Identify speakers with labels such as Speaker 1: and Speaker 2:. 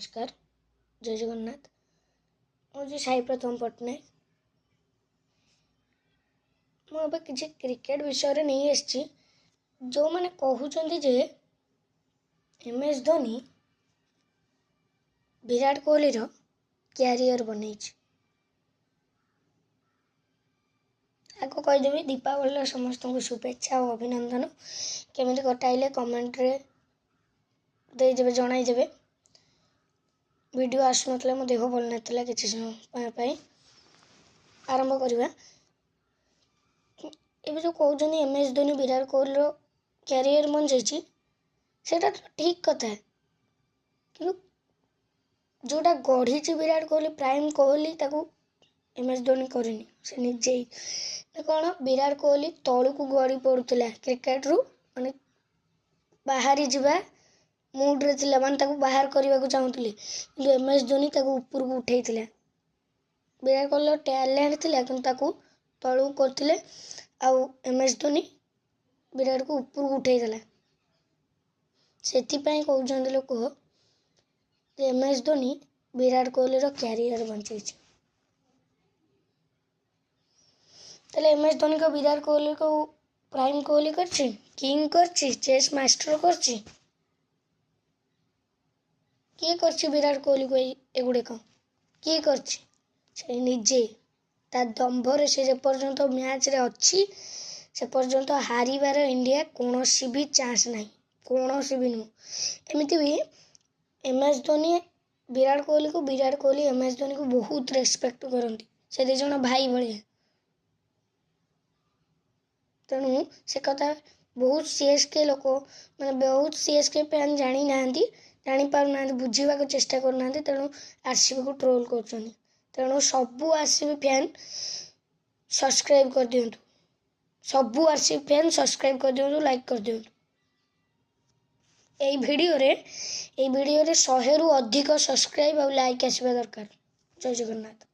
Speaker 1: नमस्कार जय जगन्नाथ मुझे साई प्रथम पट्टनायक मुझे किसी क्रिकेट विषय नहीं आसी जो मैंने कहते जे MS धोनी विराट कोहली क्यारियर बनई आगे कहीदेवी दीपावली समस्त को शुभेच्छा और अभिनंदन केमी कटाइले कमेंट रे देदेवे जनईदेवे वीडियो आसुना मो देह भल ना कि समय आरंभ करवा एवं जो कहते MS धोनी विराट कोहली क्यारियर बन जाइए तो ठीक कथा कि जोटा गढ़ी विराट कोहली प्राइम कोहली ताकू MS धोनी करनी से निजे कौन विराट कोहली तलू को गड़ी पड़ूला क्रिकेट रु माने बाहरी जावा मुड्रे थिला माने ताकू बाहर करने को चाहूली कि MS धोनी ताकू ऊपर को उठे विराट कोहली टैलेंट थिला कि ताकू तलू करथिले आउ MS धोनी विराट को ऊपर को उठे से कहते लोक MS धोनी विराट कोहली क्यारियर बंचाई तेल MS धोनी को विराट कोहली को prime Kohli king chase master किए विराट कोहली को एगुड़ाक किए कर निजे ता दंभर से पर्यंत मैच रे अच्छी से पर्यंत हारिबार इंडिया कौन भी चांस ना कौन भी नुह एमती भी MS धोनी विराट कोहली MS धोनी को बहुत रेस्पेक्ट करती से दे जन भाई भाया तेणु से कथा बहुत CSK लोक मैंने बहुत CSK फैन जानी ना जानी पार ना बुझा को चेष्टा करना तेणु RCB को ट्रोल कर तेणु सबू RCB फैन सब्सक्राइब कर दिंतु सबू RCB फैन सब्सक्राइब कर दिंतु लाइक कर दिंतु भिडियो रे 100 रु अधिक सब्सक्राइब और लाइक आसवा दरकार जय जगन्नाथ।